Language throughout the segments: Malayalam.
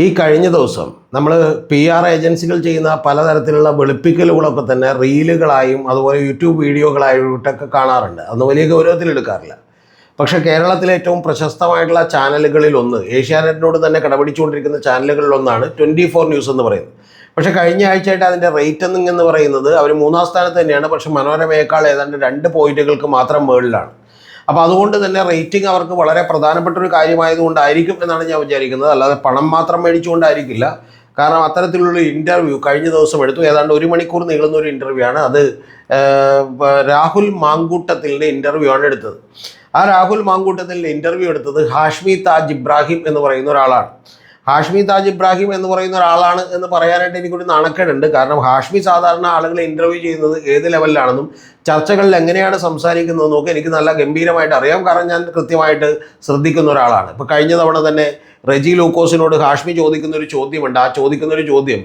ഈ കഴിഞ്ഞ ദിവസം നമ്മൾ PR ഏജൻസികൾ ചെയ്യുന്ന പലതരത്തിലുള്ള വെളുപ്പിക്കലുകളൊക്കെ തന്നെ റീലുകളായും അതുപോലെ യൂട്യൂബ് വീഡിയോകളായിട്ടൊക്കെ കാണാറുണ്ട്. അതൊന്നും വലിയ ഗൗരവത്തിലെടുക്കാറില്ല. പക്ഷേ കേരളത്തിലെ ഏറ്റവും പ്രശസ്തമായിട്ടുള്ള ചാനലുകളിൽ ഒന്ന്, ഏഷ്യാനെറ്റിനോട് തന്നെ കടപിടിച്ചുകൊണ്ടിരിക്കുന്ന ചാനലുകളിലൊന്നാണ് 24 ന്യൂസ് എന്ന് പറയുന്നത്. പക്ഷേ കഴിഞ്ഞ ആഴ്ചയായിട്ട് അതിൻ്റെ റേറ്റിംഗ് എന്ന് പറയുന്നത് അവർ 3-ാം സ്ഥാനത്ത് തന്നെയാണ്. പക്ഷേ മനോരമയേക്കാൾ ഏതാണ്ട് 2 പോയിന്റുകൾക്ക് മാത്രം മുകളിലാണ്. അപ്പോൾ അതുകൊണ്ട് തന്നെ റേറ്റിംഗ് അവർക്ക് വളരെ പ്രധാനപ്പെട്ട ഒരു കാര്യമായതുകൊണ്ടായിരിക്കും എന്നാണ് ഞാൻ വിചാരിക്കുന്നത്. അല്ലാതെ പണം മാത്രം മേടിച്ചുകൊണ്ടായിരിക്കില്ല. കാരണം അത്തരത്തിലുള്ള ഇൻ്റർവ്യൂ കഴിഞ്ഞ ദിവസം എടുത്തു. ഏതാണ്ട് 1 മണിക്കൂർ നീളുന്ന ഒരു ഇൻ്റർവ്യൂ ആണ് അത്. രാഹുൽ മാങ്കൂട്ടത്തിലിൻ്റെ ഇൻ്റർവ്യൂ ആണ് എടുത്തത്. ആ രാഹുൽ മാങ്കൂട്ടത്തിലിൻ്റെ ഇൻ്റർവ്യൂ എടുത്തത് ഹാഷ്മി താജ് ഇബ്രാഹിം എന്ന് പറയുന്ന ഒരാളാണ്. ഹാഷ്മി താജ് ഇബ്രാഹിം എന്ന് പറയുന്ന ഒരാളാണ് എന്ന് പറയാനായിട്ട് എനിക്കൊരു നാണക്കേടുണ്ട്. കാരണം ഹാഷ്മി സാധാരണ ആളുകളെ ഇൻ്റർവ്യൂ ചെയ്യുന്നത് ഏത് ലെവലിലാണെന്നും ചർച്ചകളിൽ എങ്ങനെയാണ് സംസാരിക്കുന്നതെന്നും ഒക്കെ എനിക്ക് നല്ല ഗംഭീരമായിട്ട് അറിയാം. കാരണം ഞാൻ കൃത്യമായിട്ട് ശ്രദ്ധിക്കുന്ന ഒരാളാണ്. ഇപ്പോൾ കഴിഞ്ഞ തവണ തന്നെ റെജി ലൂക്കോസിനോട് ഹാഷ്മി ചോദിക്കുന്നൊരു ചോദ്യമുണ്ട്. ആ ചോദിക്കുന്നൊരു ചോദ്യം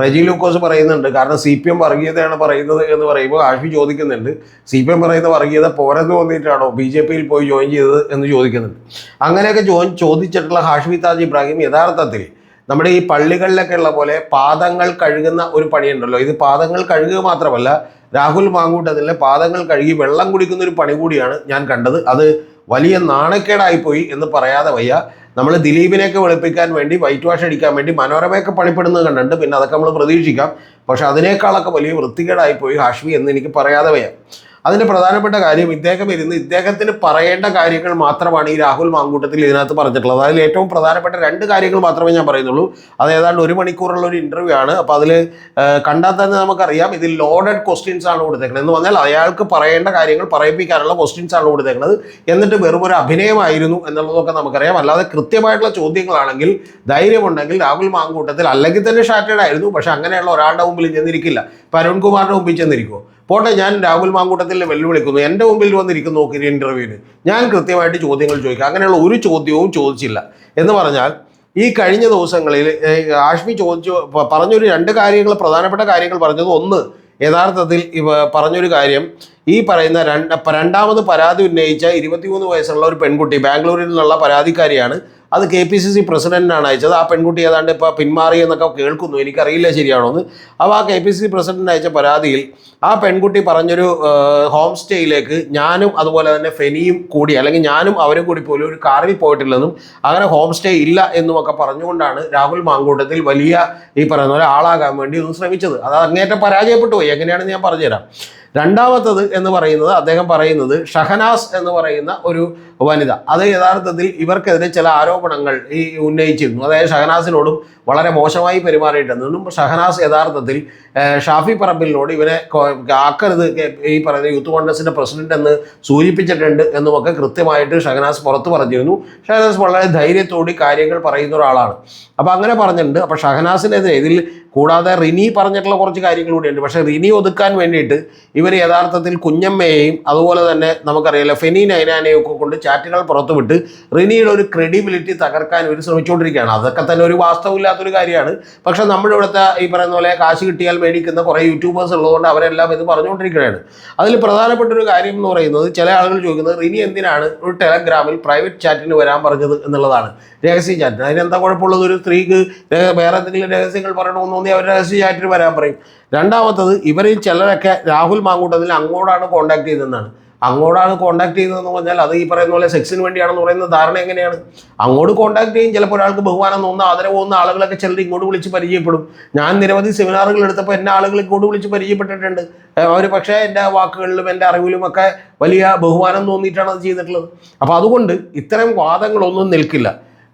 റെജി ലൂക്കോസ് പറയുന്നുണ്ട്. കാരണം CPM വർഗീയതയാണ് പറയുന്നത് എന്ന് പറയുമ്പോൾ ഹാഷ്മി ചോദിക്കുന്നുണ്ട്, CPM പറയുന്ന വർഗീയത പോരെന്ന് തോന്നിയിട്ടാണോ BJPയിൽ പോയി ജോയിൻ ചെയ്തത് എന്ന് ചോദിക്കുന്നുണ്ട്. അങ്ങനെയൊക്കെ ചോദിച്ചിട്ടുള്ള ഹാഷ്മി താജ് ഇബ്രാഹിം യഥാർത്ഥത്തിൽ നമ്മുടെ ഈ പള്ളികളിലൊക്കെ ഉള്ള പോലെ പാദങ്ങൾ കഴുകുന്ന ഒരു പണിയുണ്ടല്ലോ. ഇത് പാദങ്ങൾ കഴുകുക മാത്രമല്ല, രാഹുൽ മാങ്കൂട്ടത്തിലെ പാദങ്ങൾ കഴുകി വെള്ളം കുടിക്കുന്ന ഒരു പണി കൂടിയാണ് ഞാൻ കണ്ടത്. അത് വലിയ നാണക്കേടായിപ്പോയി എന്ന് പറയാതെ വയ്യ. നമ്മൾ ദിലീപിനെയൊക്കെ വെളുപ്പിക്കാൻ വേണ്ടി, വൈറ്റ് വാഷ് അടിക്കാൻ വേണ്ടി മനോരമയൊക്കെ പണിപ്പെടുന്നത് കണ്ടിട്ടുണ്ട്. പിന്നെ അതൊക്കെ നമ്മൾ പ്രതീക്ഷിക്കാം. പക്ഷെ അതിനേക്കാളൊക്കെ വലിയ വൃത്തികേടായിപ്പോയി ഹാഷ്മി എന്ന് എനിക്ക് പറയാതെ വയ്യ. അതിൻ്റെ പ്രധാനപ്പെട്ട കാര്യം, ഇദ്ദേഹം ഇരുന്ന് ഇദ്ദേഹത്തിന് പറയേണ്ട കാര്യങ്ങൾ മാത്രമാണ് ഈ രാഹുൽ മാങ്കൂട്ടത്തിൽ ഇതിനകത്ത് പറഞ്ഞിട്ടുള്ളത്. അതിൽ ഏറ്റവും പ്രധാനപ്പെട്ട 2 കാര്യങ്ങൾ മാത്രമേ ഞാൻ പറയുന്നുള്ളൂ. അത് ഏതാണ്ട് 1 മണിക്കൂറുള്ള ഒരു ഇൻ്റർവ്യൂ ആണ്. അപ്പോൾ അതിൽ കണ്ടാൽ തന്നെ നമുക്കറിയാം ഇതിൽ ലോഡഡ് ക്വസ്റ്റ്യൻസ് ആണ് കൊടുത്തേക്കുന്നത്. എന്ന് പറഞ്ഞാൽ അയാൾക്ക് പറയേണ്ട കാര്യങ്ങൾ പറയിപ്പിക്കാനുള്ള ക്വസ്റ്റ്യൻസ് ആണ് കൊടുത്തേക്കുന്നത്. എന്നിട്ട് വെറും ഒരു അഭിനയമായിരുന്നു എന്നുള്ളതൊക്കെ നമുക്കറിയാം. അല്ലാതെ കൃത്യമായിട്ടുള്ള ചോദ്യങ്ങളാണെങ്കിൽ, ധൈര്യമുണ്ടെങ്കിൽ രാഹുൽ മാങ്കൂട്ടത്തിൽ അല്ലെങ്കിൽ തന്നെ ഷാറ്റേഡ് ആയിരുന്നു. പക്ഷെ അങ്ങനെയുള്ള ഒരാളുടെ മുമ്പിൽ ചെന്നിരിക്കില്ല. ഇപ്പോൾ അരുൺകുമാറിൻ്റെ മുമ്പിൽ ചെന്നിരിക്കുമോ? പോട്ടെ, ഞാൻ രാഹുൽ മാങ്കൂട്ടത്തിൽ വെല്ലുവിളിക്കുന്നു. എൻ്റെ മുമ്പിൽ വന്നിരിക്കുന്നു നോക്കി ഇൻ്റർവ്യൂവിന്, ഞാൻ കൃത്യമായിട്ട് ചോദ്യങ്ങൾ ചോദിക്കുക. അങ്ങനെയുള്ള ഒരു ചോദ്യവും ചോദിച്ചില്ല. എന്ന് പറഞ്ഞാൽ ഈ കഴിഞ്ഞ ദിവസങ്ങളിൽ ഹാഷ്മി പറഞ്ഞൊരു 2 കാര്യങ്ങൾ, പ്രധാനപ്പെട്ട കാര്യങ്ങൾ പറഞ്ഞത്, ഒന്ന് യഥാർത്ഥത്തിൽ പറഞ്ഞൊരു കാര്യം, ഈ പറയുന്ന രണ്ടാമത് പരാതി ഉന്നയിച്ച 23 വയസ്സുള്ള ഒരു പെൺകുട്ടി, ബാംഗ്ലൂരിൽ നിന്നുള്ള പരാതിക്കാരിയാണ്. അത് KPCC പ്രസിഡന്റിനാണ് അയച്ചത്. ആ പെൺകുട്ടി ഏതാണ്ട് ഇപ്പോൾ പിന്മാറി എന്നൊക്കെ കേൾക്കുന്നു, എനിക്കറിയില്ല ശരിയാണോ എന്ന്. അപ്പോൾ ആ KPCC പ്രസിഡന്റിന് അയച്ച പരാതിയിൽ ആ പെൺകുട്ടി പറഞ്ഞൊരു ഹോം സ്റ്റേയിലേക്ക് ഞാനും അതുപോലെ തന്നെ ഫെനിയും കൂടി, അല്ലെങ്കിൽ ഞാനും അവരും കൂടി പോലും ഒരു കാറിൽ പോയിട്ടില്ലെന്നും അങ്ങനെ ഹോം സ്റ്റേ ഇല്ല എന്നുമൊക്കെ പറഞ്ഞുകൊണ്ടാണ് രാഹുൽ മാങ്കൂട്ടത്തിൽ വലിയ ഈ പറയുന്ന പോലെ ആളാകാൻ വേണ്ടി ഒന്ന് ശ്രമിച്ചത്. അത് അങ്ങേറ്റം പരാജയപ്പെട്ടു പോയി. എങ്ങനെയാണെന്ന് ഞാൻ പറഞ്ഞുതരാം. രണ്ടാമത്തത് എന്ന് പറയുന്നത്, അദ്ദേഹം പറയുന്നത് ഷഹനാസ് എന്ന് പറയുന്ന ഒരു വനിത, അത് യഥാർത്ഥത്തിൽ ഇവർക്കെതിരെ ചില ആരോപണങ്ങൾ ഉന്നയിച്ചിരുന്നു. അതായത് ഷഹനാസിനോടും വളരെ മോശമായി പെരുമാറിയിട്ടുണ്ടെന്നും ഷഹനാസ് യഥാർത്ഥത്തിൽ ഷാഫി പറമ്പിലിനോട് ഇവനെ ആക്കരുത്, ഈ പറയുന്ന യൂത്ത് കോൺഗ്രസിൻ്റെ പ്രസിഡന്റ് എന്ന് സൂചിപ്പിച്ചിട്ടുണ്ട് എന്നുമൊക്കെ കൃത്യമായിട്ട് ഷഹനാസ് പുറത്ത് പറഞ്ഞിരുന്നു. ഷഹനാസ് വളരെ ധൈര്യത്തോടെ കാര്യങ്ങൾ പറയുന്ന ഒരാളാണ്. അപ്പോൾ അങ്ങനെ പറഞ്ഞിട്ടുണ്ട്. അപ്പോൾ ഷഹനാസിനെതിരെ ഇതിൽ കൂടാതെ റിനി പറഞ്ഞിട്ടുള്ള കുറച്ച് കാര്യങ്ങൾ കൂടിയുണ്ട്. പക്ഷേ റിനി ഒതുക്കാൻ വേണ്ടിയിട്ട് ഇവർ യഥാർത്ഥത്തിൽ കുഞ്ഞമ്മയെയും അതുപോലെ തന്നെ നമുക്കറിയാലോ ഫെനി നൈനാനെയും ഒക്കെ കൊണ്ട് ചാറ്റുകൾ പുറത്തുവിട്ട് റിനിയുടെ ഒരു ക്രെഡിബിലിറ്റി തകർക്കാൻ ഇവർ ശ്രമിച്ചുകൊണ്ടിരിക്കുകയാണ്. അതൊക്കെ തന്നെ ഒരു വാസ്തവമില്ലാത്തൊരു കാര്യമാണ്. പക്ഷേ നമ്മുടെ ഇവിടുത്തെ ഈ പറയുന്ന പോലെ കാശ് കിട്ടിയാൽ മേടിക്കുന്ന കുറേ യൂട്യൂബേഴ്സ് ഉള്ളതുകൊണ്ട് അവരെല്ലാം ഇത് പറഞ്ഞുകൊണ്ടിരിക്കുകയാണ്. അതിൽ പ്രധാനപ്പെട്ട ഒരു കാര്യം എന്ന് പറയുന്നത്, ചില ആളുകൾ ചോദിക്കുന്നത് റിനി എന്തിനാണ് ഒരു ടെലഗ്രാമിൽ പ്രൈവറ്റ് ചാറ്റിന് വരാൻ പറഞ്ഞത് എന്നുള്ളതാണ്. രഹസ്യ ചാറ്റിന് അതിനെന്താ കുഴപ്പമുള്ളത്? ഒരു സ്ത്രീക്ക് വേറെ എന്തെങ്കിലും രഹസ്യങ്ങൾ പറയണമെന്ന് തോന്നി അവർ രഹസ്യ ചാറ്റിന് വരാൻ പറയും. രണ്ടാമത്തത്, ഇവരിൽ ചിലരൊക്കെ രാഹുൽ മാങ്കൂട്ടത്തിൽ അങ്ങോട്ടാണ് കോൺടാക്ട് ചെയ്തതെന്നാണ്. അങ്ങോട്ടാണ് കോൺടാക്ട് ചെയ്തതെന്ന് പറഞ്ഞാൽ അത് ഈ പറയുന്ന പോലെ സെക്സിന് വേണ്ടിയാണെന്ന് പറയുന്ന ധാരണ എങ്ങനെയാണ്? അങ്ങോട്ട് കോൺടാക്ട് ചെയ്യും. ചിലപ്പോൾ ഒരാൾക്ക് ബഹുമാനം തോന്നുന്ന, ആദരവ് തോന്നുന്ന ആളുകളൊക്കെ ചിലർ ഇങ്ങോട്ട് വിളിച്ച് പരിചയപ്പെടും. ഞാൻ നിരവധി സെമിനാറുകൾ എടുത്തപ്പോൾ എന്നെ ആളുകൾ ഇങ്ങോട്ട് വിളിച്ച് പരിചയപ്പെട്ടിട്ടുണ്ട്. അവർ പക്ഷേ എൻ്റെ വാക്കുകളിലും എൻ്റെ അറിവിലും ഒക്കെ വലിയ ബഹുമാനം തോന്നിയിട്ടാണ് അത് ചെയ്തിട്ടുള്ളത്. അപ്പോൾ അതുകൊണ്ട് ഇത്തരം വാദങ്ങളൊന്നും നിൽക്കില്ല.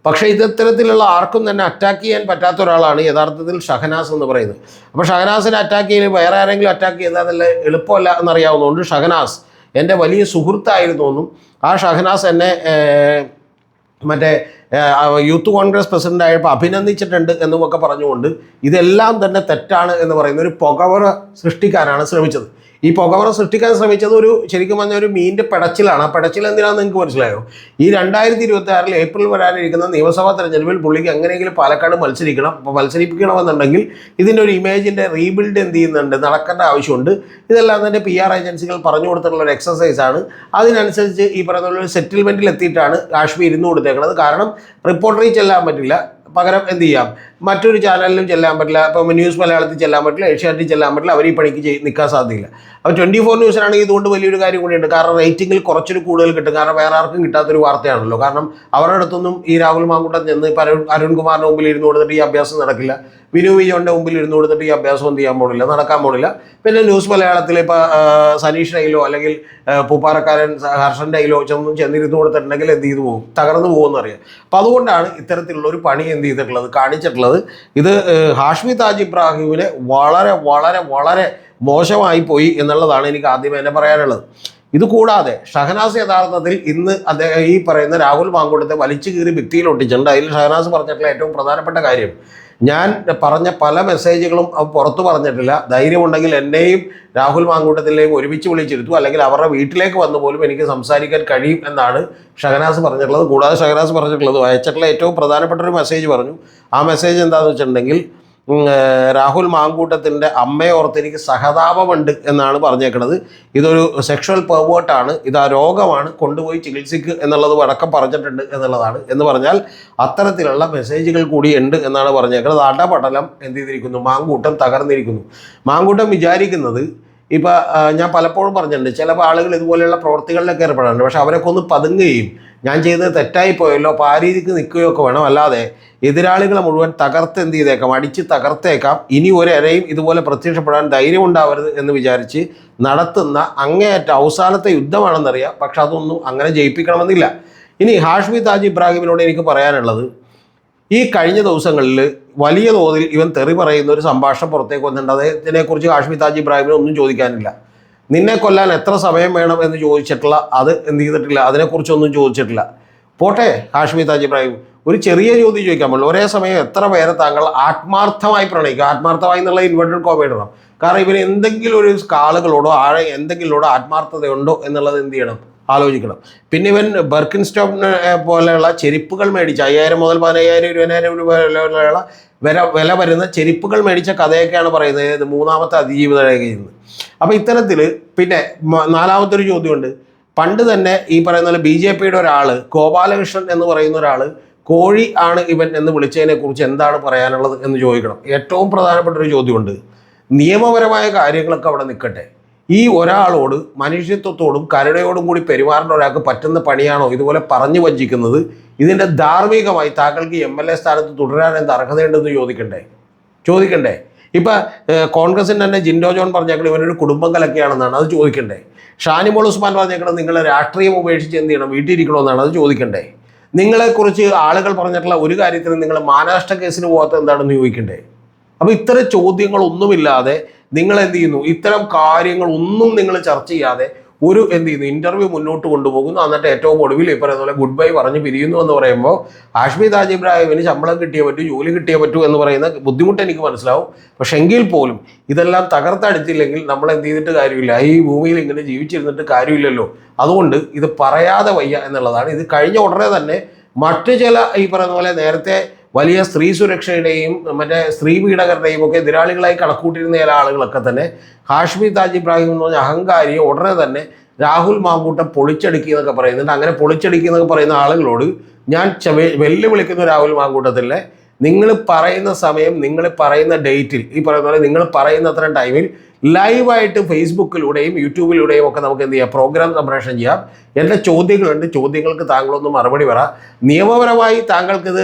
പക്ഷേ ഇത്തരത്തിലുള്ള ആർക്കും തന്നെ അറ്റാക്ക് ചെയ്യാൻ പറ്റാത്ത ഒരാളാണ് യഥാർത്ഥത്തിൽ ഷഹനാസ് എന്ന് പറയുന്നത്. അപ്പോൾ ഷഹനാസിനെ അറ്റാക്ക് ചെയ്ത് വേറെ ആരെങ്കിലും അറ്റാക്ക് ചെയ്താൽ നല്ല എളുപ്പമല്ല എന്നറിയാവുന്നതുകൊണ്ട് ഷഹനാസ് എൻ്റെ വലിയ സുഹൃത്തായിരുന്നു എന്നും ആ ഷഹനാസ് എന്നെ മറ്റേ യൂത്ത് കോൺഗ്രസ് പ്രസിഡൻ്റായപ്പോൾ അഭിനന്ദിച്ചിട്ടുണ്ട് എന്നുമൊക്കെ പറഞ്ഞുകൊണ്ട് ഇതെല്ലാം തന്നെ തെറ്റാണ് എന്ന് പറയുന്ന ഒരു പുകവറ സൃഷ്ടിക്കാനാണ് ശ്രമിച്ചത്. ഈ പുകവറ സൃഷ്ടിക്കാൻ ശ്രമിച്ചത് ശരിക്കും പറഞ്ഞ ഒരു മീനിൻ്റെ പെടച്ചിലാണ്. ആ പെടച്ചിൽ എന്തിനാണെന്ന് നിങ്ങൾക്ക് മനസ്സിലായോ? ഈ 2026 ഏപ്രിൽ വരാനിരിക്കുന്ന നിയമസഭാ തെരഞ്ഞെടുപ്പിൽ പുള്ളിക്ക് എങ്ങനെയെങ്കിലും പാലക്കാട് മത്സരിക്കണം. അപ്പോൾ മത്സരിപ്പിക്കണമെന്നുണ്ടെങ്കിൽ ഇതിൻ്റെ ഒരു ഇമേജിൻ്റെ റീബിൽഡ് എന്ത് ചെയ്യുന്നുണ്ട്, നടക്കേണ്ട ആവശ്യമുണ്ട്. ഇതെല്ലാം തന്നെ PR ഏജൻസികൾ പറഞ്ഞു കൊടുത്തിട്ടുള്ള ഒരു എക്സസൈസാണ്. അതിനനുസരിച്ച് ഈ പറയുന്ന ഒരു സെറ്റിൽമെൻറ്റിൽ എത്തിയിട്ടാണ് കാശ്മീർ ഇരുന്ന് കൊടുത്തേക്കുന്നത്. കാരണം റിപ്പോർട്ടറിൽ ചെല്ലാൻ പറ്റില്ല, പകരം എന്ത് ചെയ്യാം, മറ്റൊരു ചാനലിലും ചെല്ലാൻ പറ്റില്ല, ഇപ്പം ന്യൂസ് മലയാളത്തിൽ ചെല്ലാൻ പറ്റില്ല, ഏഷ്യാനെറ്റിൽ ചെല്ലാൻ പറ്റില്ല, അവർ ഈ പണിക്ക് നിൽക്കാൻ സാധ്യതയില്ല. അപ്പോൾ 24 ന്യൂസിനാണെങ്കിൽ ഇതുകൊണ്ട് വലിയൊരു കാര്യം കൂടിയുണ്ട്. കാരണം റേറ്റിംഗിൽ കുറച്ചൊരു കൂടുതൽ കിട്ടും. കാരണം വേറെ ആർക്കും കിട്ടാത്തൊരു വാർത്തയാണല്ലോ. കാരണം അവരുടെ അടുത്തൊന്നും ഈ രാഹുൽ മാങ്കൂട്ടം ചെന്ന് ഇപ്പം അരുൺകുമാറിൻ്റെ മുമ്പിൽ ഇരുന്ന് കൊടുത്തിട്ട് ഈ അഭ്യാസം നടക്കില്ല. വിനു വിജയൻ്റെ മുമ്പിൽ ഇരുന്ന് കൊടുത്തിട്ട് ഈ അഭ്യാസം എന്ത് ചെയ്യാൻ പോണില്ല, നടക്കാൻ പോണില്ല. പിന്നെ ന്യൂസ് മലയാളത്തിൽ ഇപ്പോൾ സനീഷ് കയ്യിലോ അല്ലെങ്കിൽ പൂപ്പാറക്കാരൻ ഹർഷൻ്റെ കയ്യിലോ ചെന്നിരുന്ന് കൊടുത്തിട്ടുണ്ടെങ്കിൽ എന്ത് ചെയ്തു പോകും, തകർന്നു പോകുമെന്ന് അറിയാം. അപ്പം അതുകൊണ്ടാണ് ഇത്തരത്തിലുള്ള ഒരു പണി എന്ത് ചെയ്തിട്ടുള്ളത്, കാണിച്ചിട്ടുള്ളത്. ഇത് ഹാഷ്മി താജ് ഇബ്രാഹിമിനെ വളരെ വളരെ വളരെ മോശമായി പോയി എന്നുള്ളതാണ് എനിക്ക് ആദ്യമേ തന്നെ പറയാനുള്ളത്. ഇത് കൂടാതെ ഷഹനാസ് യഥാർത്ഥത്തിൽ ഇന്ന് അദ്ദേഹം ഈ പറയുന്ന രാഹുൽ മാങ്കൂട്ടത്തെ വലിച്ചു കീറി ഭിത്തിയിൽ ഒട്ടിച്ചിട്ടുണ്ട്. അതിൽ ഷഹനാസ് പറഞ്ഞിട്ടുള്ള ഏറ്റവും പ്രധാനപ്പെട്ട കാര്യം, ഞാൻ പറഞ്ഞ പല മെസ്സേജുകളും പുറത്തു പറഞ്ഞിട്ടില്ല, ധൈര്യമുണ്ടെങ്കിൽ എന്നെയും രാഹുൽ മാങ്കൂട്ടത്തിലേക്കും ഒരുമിച്ച് വിളിച്ചിരുത്തു, അല്ലെങ്കിൽ അവരുടെ വീട്ടിലേക്ക് വന്നു പോലും എനിക്ക് സംസാരിക്കാൻ കഴിയും എന്നാണ് ഷഹനാസ് പറഞ്ഞിട്ടുള്ളത്. കൂടാതെ ഷഹനാസ് പറഞ്ഞിട്ടുള്ളത്, അയച്ചിട്ടുള്ള ഏറ്റവും പ്രധാനപ്പെട്ട ഒരു മെസ്സേജ് പറഞ്ഞു. ആ മെസ്സേജ് എന്താണെന്ന് വെച്ചിട്ടുണ്ടെങ്കിൽ, രാഹുൽ മാങ്കൂട്ടത്തിൻ്റെ അമ്മയെ ഓർത്ത് എനിക്ക് സഹതാപമുണ്ട് എന്നാണ് പറഞ്ഞേക്കുന്നത്. ഇതൊരു സെക്ഷൽ പെർവേർട്ടാണ്, ഇത് ആ രോഗമാണ്, കൊണ്ടുപോയി ചികിത്സിക്കുക എന്നുള്ളത് അടക്കം പറഞ്ഞിട്ടുണ്ട് എന്നുള്ളതാണ്. എന്ന് പറഞ്ഞാൽ അത്തരത്തിലുള്ള മെസ്സേജുകൾ കൂടി ഉണ്ട് എന്നാണ് പറഞ്ഞേക്കുന്നത്. അടപടലം എന്ത് ചെയ്തിരിക്കുന്നു, മാങ്കൂട്ടം തകർന്നിരിക്കുന്നു. മാങ്കൂട്ടം വിചാരിക്കുന്നത്, ഇപ്പം ഞാൻ പലപ്പോഴും പറഞ്ഞിട്ടുണ്ട്, ചില ആളുകൾ ഇതുപോലെയുള്ള പ്രവൃത്തികളിലൊക്കെ ഏർപ്പെടാറുണ്ട്. പക്ഷെ അവരൊക്കെ ഒന്ന് പതുങ്ങുകയും ഞാൻ ചെയ്തത് തെറ്റായി പോയല്ലോ, അപ്പോൾ ആ രീതിക്ക് നിൽക്കുകയൊക്കെ വേണം. അല്ലാതെ എതിരാളികളെ മുഴുവൻ തകർത്ത് എന്ത് ചെയ്തേക്കാം, അടിച്ച് തകർത്തേക്കാം. ഇനി ഒരേയും ഇതുപോലെ പ്രത്യക്ഷപ്പെടാൻ ധൈര്യം ഉണ്ടാവരുത് എന്ന് വിചാരിച്ച് നടത്തുന്ന അങ്ങേയറ്റ അവസാനത്തെ യുദ്ധമാണെന്നറിയാം. പക്ഷെ അതൊന്നും അങ്ങനെ ജയിപ്പിക്കണമെന്നില്ല. ഇനി ഹാഷ്മി താജ് ഇബ്രാഹിമിനോട് എനിക്ക് പറയാനുള്ളത്, ഈ കഴിഞ്ഞ ദിവസങ്ങളിൽ വലിയ തോതിൽ ഇവൻ തെറി പറയുന്ന ഒരു സംഭാഷണം പുറത്തേക്ക് വന്നിട്ടുണ്ട്. അതിനെക്കുറിച്ച് ഹാഷ്മി താജ് ഇബ്രാഹിമിനെ ഒന്നും ചോദിക്കാനില്ല. നിന്നെ കൊല്ലാൻ എത്ര സമയം വേണം എന്ന് ചോദിച്ചിട്ടുള്ള, അത് എന്ത് ചെയ്തിട്ടില്ല, അതിനെക്കുറിച്ചൊന്നും ചോദിച്ചിട്ടില്ല. പോട്ടെ ഹാഷ്മി താജ് ഇബ്രാഹിം, ഒരു ചെറിയ ചോദ്യം ചോദിക്കാൻ പറ്റുള്ളൂ, ഒരേ സമയം എത്ര പേരെ താങ്കൾ ആത്മാർത്ഥമായി പ്രണയിക്കുക? ആത്മാർത്ഥമായി എന്നുള്ള ഇൻവെർട്ടഡ് കോമ ഇടണം. കാരണം ഇവന് എന്തെങ്കിലും ഒരു ആളുകളോടോ എന്തെങ്കിലോടോ ആത്മാർത്ഥതയുണ്ടോ എന്നുള്ളത് എന്ത് ചെയ്യണം, ആലോചിക്കണം. പിന്നെ ഇവൻ ബർക്കിൻസ്റ്റോണിനെ പോലെയുള്ള ചെരുപ്പുകൾ മേടിച്ച 5000 മുതൽ 15000 20,000 രൂപ വില വരുന്ന ചെരുപ്പുകൾ മേടിച്ച കഥയൊക്കെയാണ് പറയുന്നത് മൂന്നാമത്തെ അതിജീവിത രേഖയിൽ നിന്ന്. അപ്പോൾ ഇത്തരത്തിൽ പിന്നെ നാലാമത്തെ ഒരു ചോദ്യമുണ്ട്. പണ്ട് തന്നെ ഈ പറയുന്ന പോലെ BJPയുടെ ഒരാൾ, ഗോപാലകൃഷ്ണൻ എന്ന് പറയുന്ന ഒരാൾ, കോഴി ആണ് ഇവൻ എന്ന് വിളിച്ചതിനെ കുറിച്ച് എന്താണ് പറയാനുള്ളത് എന്ന് ചോദിക്കണം. ഏറ്റവും പ്രധാനപ്പെട്ട ഒരു ചോദ്യമുണ്ട്. നിയമപരമായ കാര്യങ്ങളൊക്കെ അവിടെ നിൽക്കട്ടെ, ഈ ഒരാളോട് മനുഷ്യത്വത്തോടും കരുണയോടും കൂടി പെരുമാറേണ്ട ഒരാൾക്ക് പറ്റുന്ന പണിയാണോ ഇതുപോലെ പറഞ്ഞു വഞ്ചിക്കുന്നത്? ഇതിൻ്റെ ധാർമ്മികമായി താങ്കൾക്ക് MLA സ്ഥാനത്ത് തുടരാൻ എന്ത് അർഹതയുണ്ടെന്ന് ചോദിക്കണ്ടേ? ഇപ്പം കോൺഗ്രസിൻ്റെ തന്നെ ജിൻഡോ ജോൺ പറഞ്ഞേക്കണം ഇവനൊരു കുടുംബം കലക്കിയാണെന്നാണ്, അത് ചോദിക്കണ്ടേ? ഷാനിമോൾ ഉസ്മാൻ പറഞ്ഞേക്കണം നിങ്ങൾ രാഷ്ട്രീയം ഉപേക്ഷിച്ച് എന്ത് ചെയ്യണം, വീട്ടിലിരിക്കണമെന്നാണ്, അത് ചോദിക്കണ്ടേ? നിങ്ങളെക്കുറിച്ച് ആളുകൾ പറഞ്ഞിട്ടുള്ള ഒരു കാര്യത്തിന് നിങ്ങൾ മാനനഷ്ട കേസിന് പോകാത്ത എന്താണെന്ന് ചോദിക്കണ്ടേ? അപ്പോൾ ഇത്തരം ചോദ്യങ്ങളൊന്നുമില്ലാതെ നിങ്ങൾ എന്ത് ചെയ്യുന്നു, ഇത്തരം കാര്യങ്ങളൊന്നും നിങ്ങൾ ചർച്ച ചെയ്യാതെ ഒരു എന്ത് ചെയ്യുന്നു, ഇൻ്റർവ്യൂ മുന്നോട്ട് കൊണ്ടുപോകുന്നു. എന്നിട്ട് ഏറ്റവും ഒടുവിൽ ഈ പറയുന്ന പോലെ ഗുഡ് ബൈ പറഞ്ഞ് പിരിയുന്നു എന്ന് പറയുമ്പോൾ ഹാഷ്മി താജ് ഇബ്രാഹിമിന് ശമ്പളം കിട്ടിയേ പറ്റൂ, ജോലി കിട്ടിയേ പറ്റൂ എന്ന് പറയുന്ന ബുദ്ധിമുട്ട് എനിക്ക് മനസ്സിലാവും. പക്ഷെ എങ്കിൽ പോലും ഇതെല്ലാം തകർത്തടിച്ചില്ലെങ്കിൽ നമ്മൾ എന്ത് ചെയ്തിട്ട് കാര്യമില്ല, ഈ ഭൂമിയിൽ ഇങ്ങനെ ജീവിച്ചിരുന്നിട്ട് കാര്യമില്ലല്ലോ. അതുകൊണ്ട് ഇത് പറയാതെ വയ്യ എന്നുള്ളതാണ്. ഇത് കഴിഞ്ഞ ഉടനെ തന്നെ മറ്റു ചില ഈ പറയുന്ന പോലെ നേരത്തെ വലിയ സ്ത്രീ സുരക്ഷയുടെയും മറ്റേ സ്ത്രീ പീഡകരുടെയും ഒക്കെ എതിരാളികളായി കണക്കൂട്ടിയിരുന്ന ചില ആളുകളൊക്കെ തന്നെ ഹാഷ്മി താജ് ഇബ്രാഹിം എന്ന് പറഞ്ഞ അഹങ്കാരിയെ ഉടനെ തന്നെ രാഹുൽ മാങ്കൂട്ടം പൊളിച്ചടുക്കി എന്നൊക്കെ പറയുന്നുണ്ട്. അങ്ങനെ പൊളിച്ചടുക്കി എന്നൊക്കെ പറയുന്ന ആളുകളോട് ഞാൻ വെല്ലുവിളിക്കുന്ന രാഹുൽ മാങ്കൂട്ടത്തിലെ, നിങ്ങൾ പറയുന്ന സമയം, നിങ്ങൾ പറയുന്ന ഡേറ്റിൽ, ഈ പറയുന്ന പോലെ നിങ്ങൾ പറയുന്ന അത്രയും ടൈമിൽ ലൈവായിട്ട് ഫേസ്ബുക്കിലൂടെയും യൂട്യൂബിലൂടെയും ഒക്കെ നമുക്ക് എന്ത് ചെയ്യാം, പ്രോഗ്രാം സംപ്രേഷണം ചെയ്യാം. എൻ്റെ ചോദ്യങ്ങളുണ്ട്, ചോദ്യങ്ങൾക്ക് താങ്കളൊന്ന് മറുപടി പറ. നിയമപരമായി താങ്കൾക്കിത്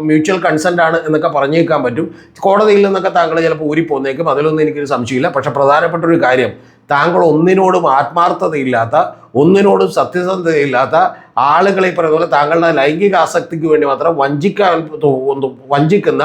മ്യൂച്വൽ കൺസെൻ്റ് ആണ് എന്നൊക്കെ പറഞ്ഞേക്കാൻ പറ്റും. കോടതിയിൽ നിന്നൊക്കെ താങ്കൾ ചിലപ്പോൾ ഊരിപ്പോന്നേക്കും, അതിലൊന്നും എനിക്കൊരു സംശയമില്ല. പക്ഷേ പ്രധാനപ്പെട്ട ഒരു കാര്യം, താങ്കൾ ഒന്നിനോടും ആത്മാർത്ഥതയില്ലാത്ത, ഒന്നിനോടും സത്യസന്ധതയില്ലാത്ത ആളുകളെ പറയുന്ന പോലെ താങ്കളുടെ ലൈംഗിക ആസക്തിക്ക് വേണ്ടി മാത്രം വഞ്ചിക്കുന്ന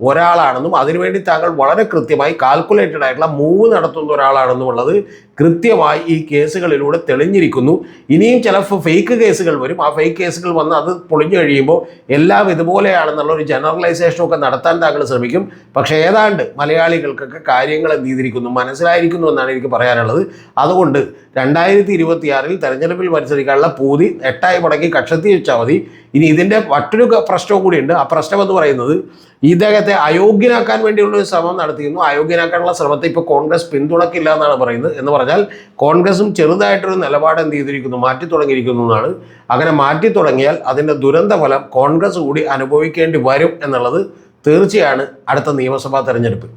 ഒരാളാണെന്നും അതിനുവേണ്ടി താങ്കൾ വളരെ കൃത്യമായി കാൽക്കുലേറ്റഡ് ആയിട്ടുള്ള മൂവ് നടത്തുന്ന ഒരാളാണെന്നുമുള്ളത് കൃത്യമായി ഈ കേസുകളിലൂടെ തെളിഞ്ഞിരിക്കുന്നു. ഇനിയും ചില ഫേക്ക് കേസുകൾ വരും. ആ ഫേക്ക് കേസുകൾ വന്ന് അത് പൊളിഞ്ഞു കഴിയുമ്പോൾ എല്ലാം ഇതുപോലെയാണെന്നുള്ള ഒരു ജനറലൈസേഷനൊക്കെ നടത്താൻ താങ്കൾ ശ്രമിക്കും. പക്ഷേ ഏതാണ്ട് മലയാളികൾക്കൊക്കെ കാര്യങ്ങൾ എന്ത് ചെയ്തിരിക്കുന്നു, മനസ്സിലായിരിക്കുന്നു എന്നാണ് എനിക്ക് പറയാനുള്ളത്. അതുകൊണ്ട് 2026 തെരഞ്ഞെടുപ്പിൽ മത്സരിക്കാനുള്ള പൂതി 8 മടങ്ങി കക്ഷത്തി വെച്ചാൽ മതി. ഇനി ഇതിൻ്റെ മറ്റൊരു പ്രശ്നവും കൂടിയുണ്ട്. ആ പ്രശ്നം എന്ന് പറയുന്നത്, ഇദ്ദേഹത്തെ അയോഗ്യനാക്കാൻ വേണ്ടിയുള്ള ഒരു ശ്രമം നടത്തിയിരുന്നു. അയോഗ്യനാക്കാനുള്ള ശ്രമത്തെ ഇപ്പോൾ കോൺഗ്രസ് പിന്തുണക്കില്ല എന്നാണ് പറയുന്നത്. എന്ന് പറഞ്ഞാൽ പറഞ്ഞാൽ കോൺഗ്രസും ചെറുതായിട്ടൊരു നിലപാട് എന്ത് ചെയ്തിരിക്കുന്നു, മാറ്റി തുടങ്ങിയിരിക്കുന്നു എന്നാണ്. അങ്ങനെ മാറ്റി തുടങ്ങിയാൽ അതിൻ്റെ ദുരന്ത ഫലം കോൺഗ്രസ് കൂടി അനുഭവിക്കേണ്ടി വരും എന്നുള്ളത് തീർച്ചയാണ് അടുത്ത നിയമസഭാ തെരഞ്ഞെടുപ്പ്.